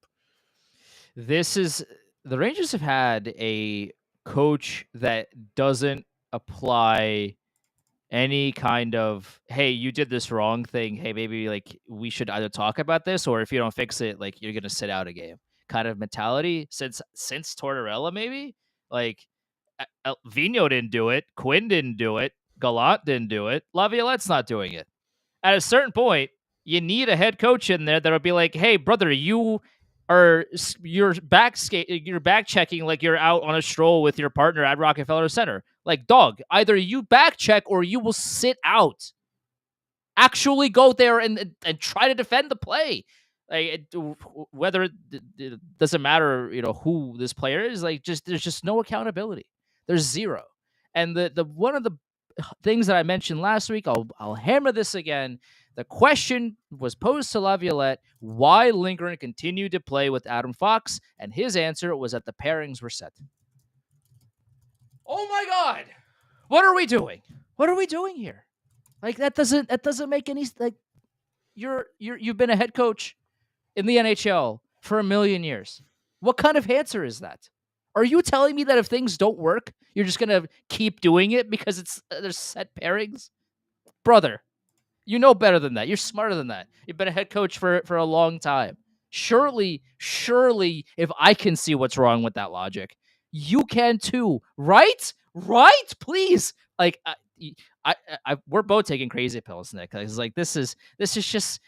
This is the Rangers have had a coach that doesn't apply any kind of, hey, you did this wrong thing. Hey, maybe like we should either talk about this, or if you don't fix it, like you're gonna sit out a game kind of mentality since Tortorella, maybe. Like Vino didn't do it, Quinn didn't do it, Gallant didn't do it, Laviolette's not doing it. At a certain point, you need a head coach in there that'll be like, "Hey, brother, you're back checking like you're out on a stroll with your partner at Rockefeller Center. Like, dog, either you back check or you will sit out. Actually, go there and try to defend the play. Like, whether it doesn't matter, who this player is. Like, there's just no accountability. There's zero. And the one of the things that I mentioned last week, I'll hammer this again. The question was posed to Laviolette: why Lindgren continued to play with Adam Fox, and his answer was that the pairings were set. Oh my God! What are we doing? What are we doing here? Like, that doesn't make any, like, you've been a head coach in the NHL for a million years. What kind of answer is that? Are you telling me that if things don't work, you're just gonna keep doing it because there's set pairings? Brother, you know better than that. You're smarter than that. You've been a head coach for a long time. Surely, if I can see what's wrong with that logic, you can too. Right? Right? Please. Like, we're both taking crazy pills, Nick. It's like this is just,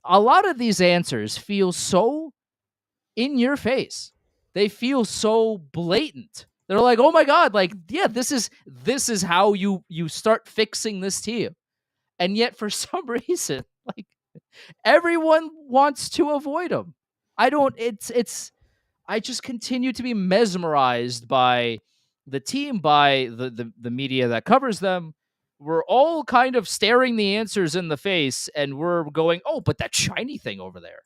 a lot of these answers feel so in your face. They feel so blatant. They're like, oh my God, like, yeah, this is how you start fixing this team. And yet, for some reason, like, everyone wants to avoid them. I just continue to be mesmerized by the team, by the media that covers them. We're all kind of staring the answers in the face, and we're going, oh, but that shiny thing over there.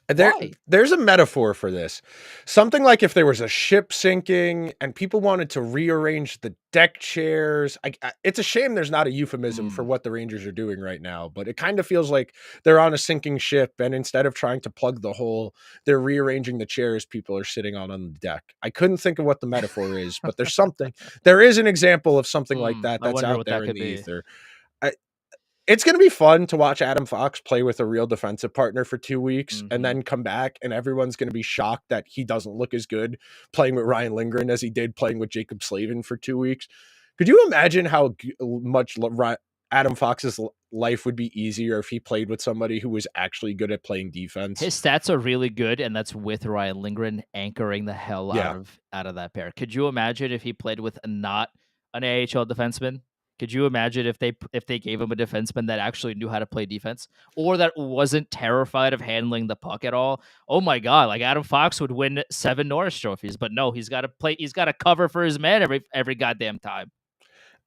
There, Why? there's a metaphor for this. Something like if there was a ship sinking and people wanted to rearrange the deck chairs. It's a shame there's not a euphemism for Mm. what the Rangers are doing right now, but it kind of feels like they're on a sinking ship, and instead of trying to plug the hole, they're rearranging the chairs people are sitting on the deck. I couldn't think of what the metaphor is, but there's something. There is an example of something like that I that's wonder out what that there in could the be. ether. I, it's going to be fun to watch Adam Fox play with a real defensive partner for 2 weeks and Hmm. then come back, and everyone's going to be shocked that he doesn't look as good playing with Ryan Lindgren as he did playing with Jacob Slavin for 2 weeks. Could you imagine how much Adam Fox's life would be easier if he played with somebody who was actually good at playing defense? His stats are really good, and that's with Ryan Lindgren anchoring the hell Yeah. out of that pair. Could you imagine if he played with not an AHL defenseman? Could you imagine if they gave him a defenseman that actually knew how to play defense or that wasn't terrified of handling the puck at all? Oh my god, like Adam Fox would win 7 Norris trophies, but no, he's got to play, he's got to cover for his man every goddamn time.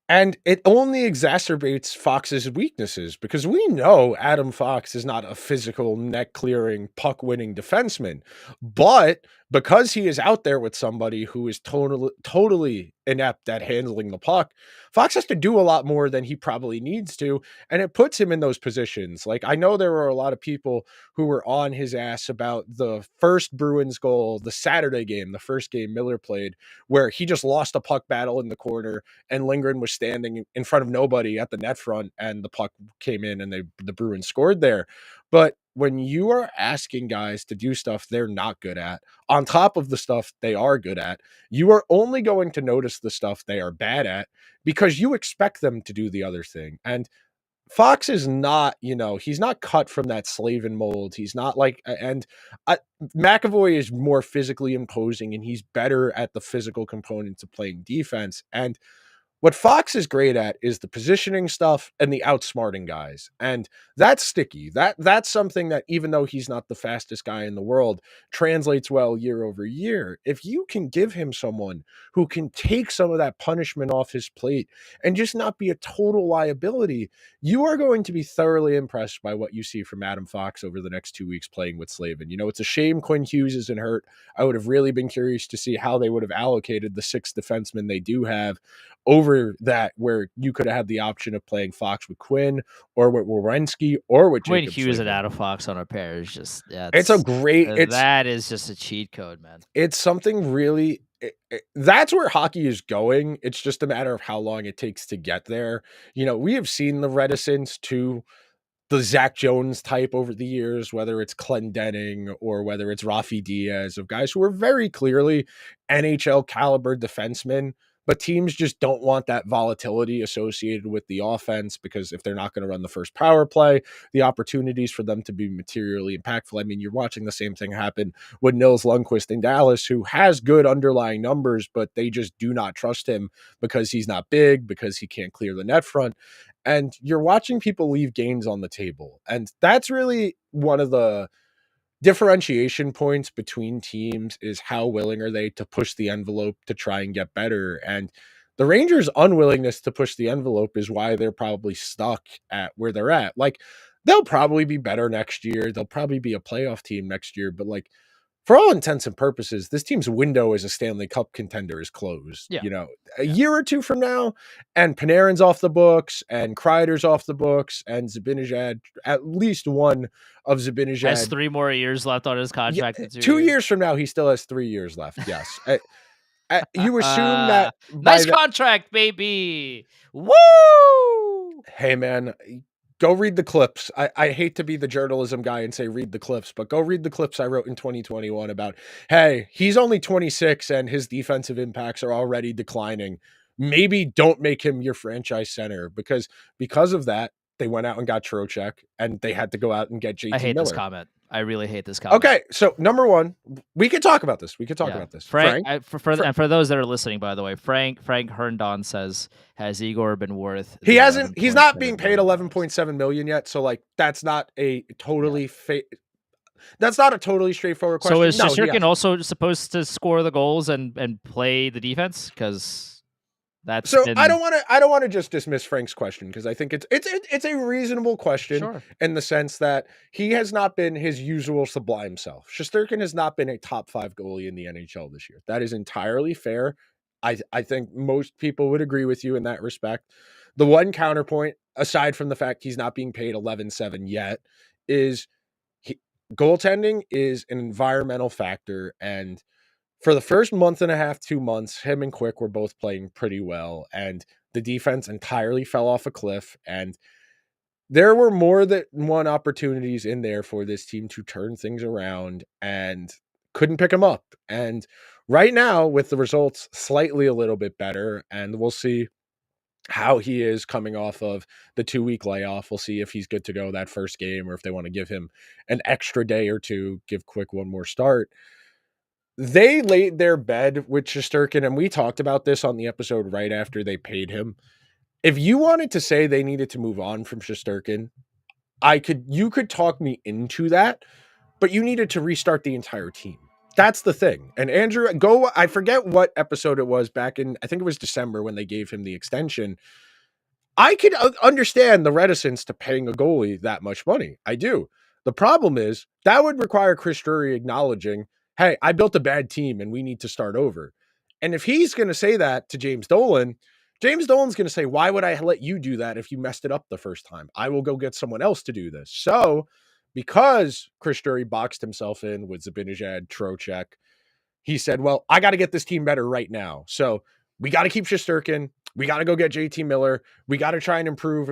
And it only exacerbates Fox's weaknesses because we know Adam Fox is not a physical, net clearing, puck winning defenseman. But because he is out there with somebody who is totally inept at handling the puck, Fox has to do a lot more than he probably needs to. And it puts him in those positions. Like, I know there were a lot of people who were on his ass about the first Bruins goal, the Saturday game, the first game Miller played, where he just lost a puck battle in the corner and Lindgren was standing in front of nobody at the net front, and the puck came in, and the Bruins scored there. But when you are asking guys to do stuff they're not good at, on top of the stuff they are good at, you are only going to notice the stuff they are bad at because you expect them to do the other thing. And Fox is not, he's not cut from that Slavin mold. He's not like, and McAvoy is more physically imposing, and he's better at the physical components of playing defense. And what Fox is great at is the positioning stuff and the outsmarting guys. And that's sticky. That's something that, even though he's not the fastest guy in the world, translates well year over year. If you can give him someone who can take some of that punishment off his plate and just not be a total liability, you are going to be thoroughly impressed by what you see from Adam Fox over the next 2 weeks playing with Slavin. It's a shame Quinn Hughes isn't hurt. I would have really been curious to see how they would have allocated the 6 defensemen they do have over that, where you could have had the option of playing Fox with Quinn or with Werenski or with Quinn Jacob Hughes and Slavin. Adam Fox on a pair is just, yeah, It's a great that is just a cheat code, man. it's something really that's where hockey is going. It's just a matter of how long it takes to get there. We have seen the reticence to the Zach Jones type over the years, whether it's Clendenning or whether it's Rafi Diaz, of guys who are very clearly NHL caliber defensemen, but teams just don't want that volatility associated with the offense, because if they're not going to run the first power play, the opportunities for them to be materially impactful. I mean, you're watching the same thing happen with Nils Lundqvist in Dallas, who has good underlying numbers, but they just do not trust him because he's not big, because he can't clear the net front. And you're watching people leave games on the table. And that's really one of the differentiation points between teams, is how willing are they to push the envelope to try and get better. And the Rangers' unwillingness to push the envelope is why they're probably stuck at where they're at. Like, they'll probably be better next year. They'll probably be a playoff team next year. But, like, for all intents and purposes, this team's window as a Stanley Cup contender is closed. Yeah, A yeah. year or two from now, and Panarin's off the books, and Kreider's off the books, and Zibanejad, at least one of Has Zibanejad. 3 more years left on his Yeah, contract in 2 2 years. years from now, he still has 3 years left. Yes. You assume that by Nice the contract, baby. Woo! hey man, go read the clips. I hate to be the journalism guy and say read the clips, but go read the clips I wrote in 2021 about, hey, he's only 26 and his defensive impacts are already declining. Maybe don't make him your franchise center, because of that, they went out and got Trocheck, and they had to go out and get I JT hate this Miller. comment. I really hate this comment. Okay, so number one, we could talk about this. We could talk Yeah, about this. Frank. Frank, And for those that are listening, by the way, Frank Herndon says, has Igor been worth he the hasn't. eleven He's point not seven being paid million eleven dollars? point seven million yet. So, like, that's not a Yeah. totally that's not a totally straightforward So question. is No, he Shesterkin hasn't. also supposed to score the goals and play the defense? Because That's So been I don't want to just dismiss Frank's question because I think it's a reasonable question sure. in the sense that he has not been his usual sublime self. Shesterkin has not been a top 5 goalie in the NHL this year. That is entirely fair. I think most people would agree with you in that respect. The one counterpoint, aside from the fact he's not being paid 11-7 yet, is he, goaltending is an environmental factor, and for the first month and a half, 2 months, him and Quick were both playing pretty well, and the defense entirely fell off a cliff. And there were more than one opportunities in there for this team to turn things around and couldn't pick them up. And right now, with the results slightly a little bit better, and we'll see how he is coming off of the 2-week layoff. We'll see if he's good to go that first game or if they want to give him an extra day or two, give Quick one more start. They laid their bed with Shesterkin, and we talked about this on the episode right after they paid him. If you wanted to say they needed to move on from Shesterkin, you could talk me into that, but you needed to restart the entire team. That's the thing. And Andrew, I forget what episode it was back in, I think it was December when they gave him the extension. I could understand the reticence to paying a goalie that much money. I do. The problem is that would require Chris Drury acknowledging, hey, I built a bad team and we need to start over. And if he's going to say that to James Dolan, James Dolan's going to say, why would I let you do that if you messed it up the first time? I will go get someone else to do this. So because Chris Drury boxed himself in with Zibanejad, Trocheck, he said, well, I got to get this team better right now. So we got to keep Shesterkin. We got to go get JT Miller. We got to try and improve.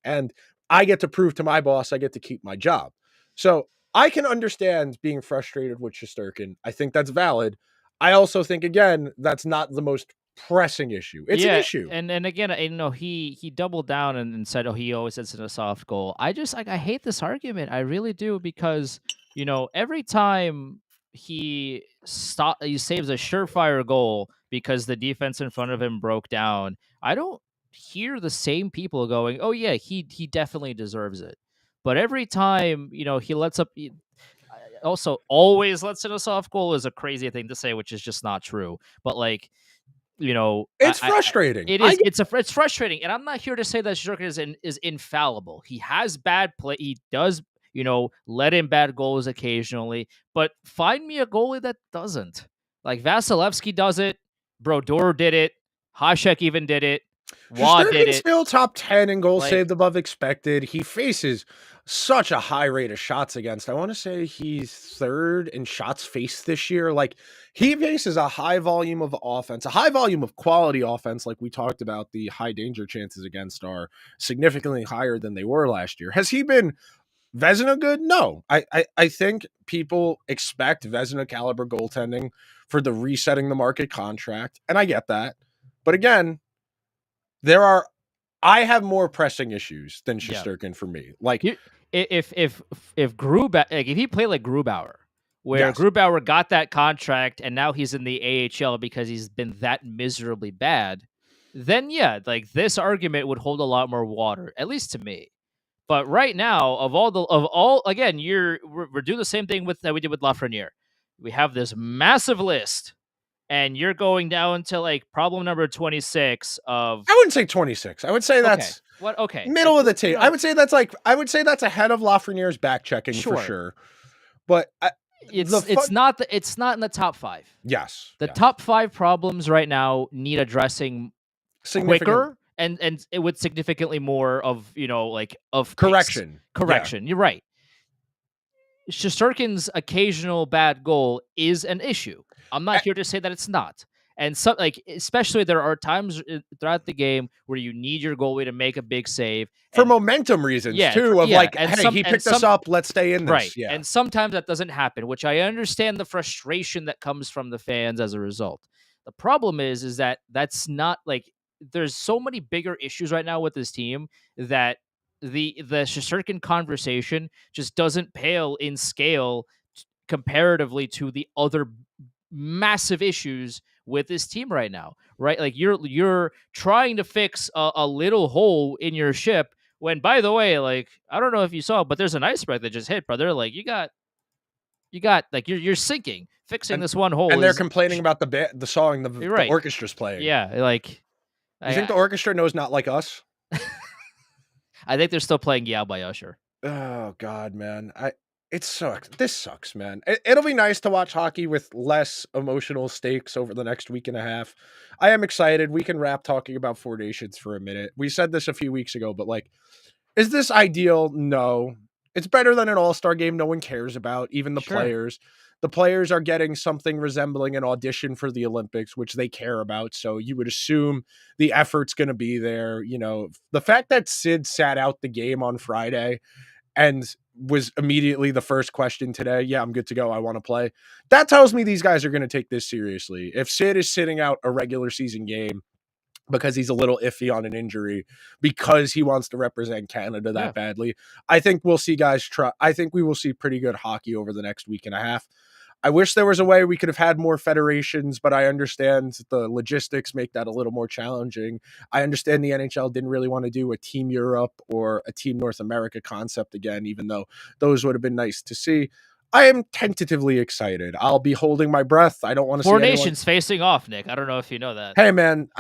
And I get to prove to my boss I get to keep my job. So I can understand being frustrated with Shesterkin. I think that's valid. I also think, again, that's not the most pressing issue. It's an Yeah, issue. and again, he doubled down and said, "Oh, he always sits in a soft goal." I just like I hate this argument. I really do because every time he saves a surefire goal because the defense in front of him broke down. I don't hear the same people going, "Oh yeah, he definitely deserves it." But every time he lets up. Also, always lets in a soft goal is a crazy thing to say, which is just not true. But like It's frustrating. it's frustrating, and I'm not here to say that Shirka is infallible. He has bad play. He does let in bad goals occasionally, but find me a goalie that doesn't. Like Vasilevsky does it, Brodeur did it, Hasek even did it, Waugh did Shesterkin's it. still top 10 in goals Like saved above expected. He faces such a high rate of shots against. I want to say he's third in shots faced this year. Like he faces a high volume of offense, a high volume of quality offense. Like we talked about, the high danger chances against are significantly higher than they were last year. Has he been Vezina good? No. I think people expect Vezina caliber goaltending for the resetting the market contract, and I get that. But again, there are I have more pressing issues than yeah, Shesterkin for me. Like, if like if he played like Grubauer, where yes, Grubauer got that contract and now he's in the AHL because he's been that miserably bad, then yeah, like this argument would hold a lot more water, at least to me. But right now, again, we're doing the same thing that we did with Lafreniere. We have this massive list, and you're going down to like problem number 26 of I wouldn't say 26. I would say okay, that's what okay, like middle of the table. I would say that's ahead of Lafreniere's back checking for sure. sure. But It's not in the top 5. yes, The yes, top 5 problems right now need addressing significant quicker and it with significantly more of like of pace. correction. Yeah, Correction. You're right. Shesterkin's occasional bad goal is an issue. I'm not here to say that it's not. And so, like, especially there are times throughout the game where you need your goalie to make a big save, for and momentum reasons too. Of like, and hey, he picked us up. Let's stay in this. right. Yeah, And sometimes that doesn't happen, which I understand the frustration that comes from the fans as a result. The problem is that that's not like there's so many bigger issues right now with this team that the Shesterkin conversation just doesn't pale in scale comparatively to the other massive issues with this team right now, right? Like you're trying to fix a little hole in your ship when, by the way, like I don't know if you saw, but there's an iceberg that just hit, brother. Like you got You got like you're sinking. Fixing and this one hole and they're is complaining about the song you're the right. orchestra's playing. Yeah, like You think I the orchestra knows Not Like Us? I think they're still playing Yeah by Usher. Oh God, man. It sucks. This sucks, man. It'll be nice to watch hockey with less emotional stakes over the next week and a half. I am excited. We can wrap talking about Four Nations for a minute. We said this a few weeks ago, but like, is this ideal? No. It's better than an all-star game no one cares about, even the Sure. players. The players are getting something resembling an audition for the Olympics, which they care about. So you would assume the effort's going to be there. You know, the fact that Sid sat out the game on Friday and was immediately the first question today. Yeah, I'm good to go. I want to play. That tells me these guys are going to take this seriously. If Sid is sitting out a regular season game because he's a little iffy on an injury because he wants to represent Canada Yeah. that badly, I think we'll see guys try. I think we will see pretty good hockey over the next week and a half. I wish there was a way we could have had more federations, but I understand the logistics make that a little more challenging. I understand the NHL didn't really want to do a Team Europe or a Team North America concept again, even though those would have been nice to see. I am tentatively excited. I'll be holding my breath. I don't want to Four see anyone. nations facing off, Nick. I don't know if you know that. Hey, man,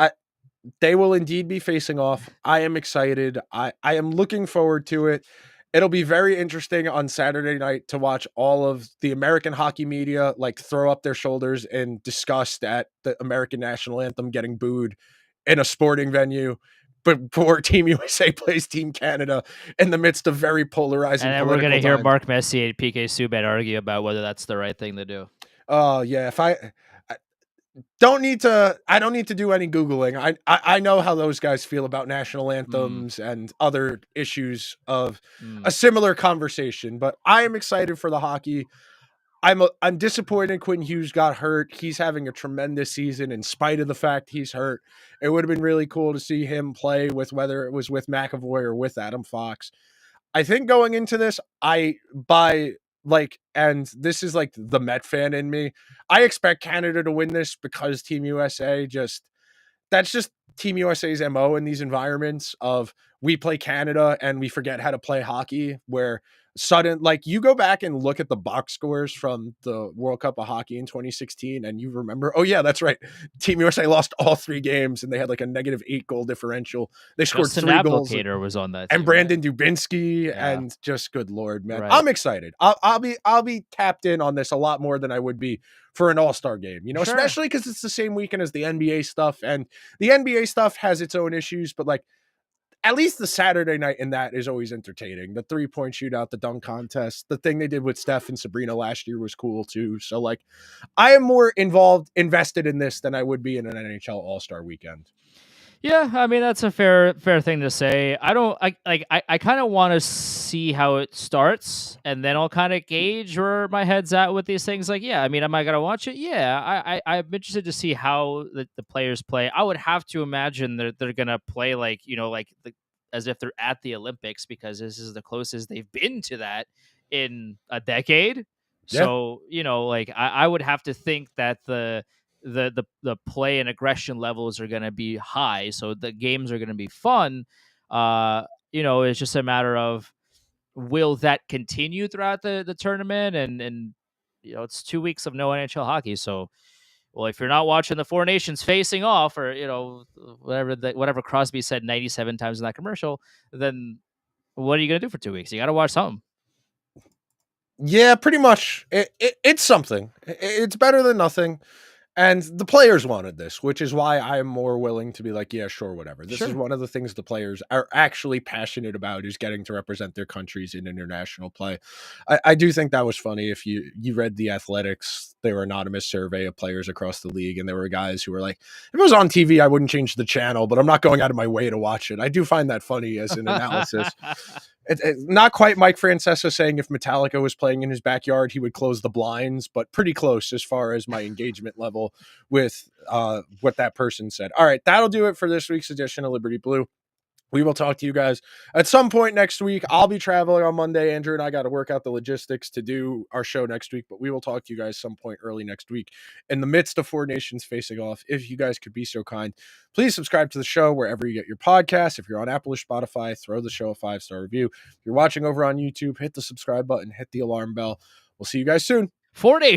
they will indeed be facing off. I am excited. I am looking forward to it. It'll be very interesting on Saturday night to watch all of the American hockey media like throw up their shoulders in disgust at the American national anthem getting booed in a sporting venue before Team USA plays Team Canada in the midst of very And polarizing then we're political gonna hear times. Mark Messier and PK Subban argue about whether that's the right thing to do. Oh yeah, if I I don't need to do any googling. I know how those guys feel about national Mm, anthems and other issues of mm. a similar conversation, but I am excited for the hockey. I'm disappointed Quinn Hughes got hurt. He's having a tremendous season in spite of the fact he's hurt. It would have been really cool to see him play with whether it was with McAvoy or with Adam Fox. I think going into this, and this is like the Met fan in me. I expect Canada to win this because Team USA that's just Team USA's MO in these environments of we play Canada and we forget how to play hockey, where sudden like you go back and look at the box scores from the World Cup of Hockey in 2016 and you remember, oh yeah, that's right. Team USA lost all 3 games and they had like a -8 goal differential. They scored Justin 3 goals Abdelkader was on that and team, right? Brandon Dubinsky Yeah, and just good Lord, man. right. I'm excited. I'll be tapped in on this a lot more than I would be for an all-star game, Sure. especially because it's the same weekend as the NBA stuff. And the NBA stuff has its own issues, but like at least the Saturday night in that is always entertaining. The 3-point shootout, the dunk contest, the thing they did with Steph and Sabrina last year was cool too. So like I am more invested in this than I would be in an NHL All-Star weekend. Yeah, I mean that's a fair thing to say. I don't I kind of want to see how it starts, and then I'll kind of gauge where my head's at with these things. Like, yeah, I mean, am I gonna watch it? Yeah, I'm interested to see how the players play. I would have to imagine they're gonna play like as if they're at the Olympics because this is the closest they've been to that in a decade. Yeah. So like I would have to think that the play and aggression levels are going to be high, so the games are going to be fun. It's just a matter of will that continue throughout the tournament, and it's 2 weeks of no NHL hockey. So well, if you're not watching the Four Nations facing off, or whatever Crosby said 97 times in that commercial, then what are you going to do for 2 weeks? You got to watch something. Yeah, pretty much. It's something. It's better than nothing. And the players wanted this, which is why I'm more willing to be like, yeah, sure, whatever. This is Sure. one of the things the players are actually passionate about is getting to represent their countries in international play. I do think that was funny. If you read the Athletics, they were anonymous survey of players across the league, and there were guys who were like, if it was on TV, I wouldn't change the channel, but I'm not going out of my way to watch it. I do find that funny as an analysis. It's not quite Mike Francesa saying if Metallica was playing in his backyard, he would close the blinds, but pretty close as far as my engagement level with what that person said. All right, that'll do it for this week's edition of Liberty Blue. We will talk to you guys at some point next week. I'll be traveling on Monday. Andrew and I got to work out the logistics to do our show next week, but we will talk to you guys some point early next week in the midst of Four Nations facing off. If you guys could be so kind, please subscribe to the show wherever you get your podcasts. If you're on Apple or Spotify, throw the show a 5-star review. If you're watching over on YouTube, hit the subscribe button, hit the alarm bell. We'll see you guys soon. 4 days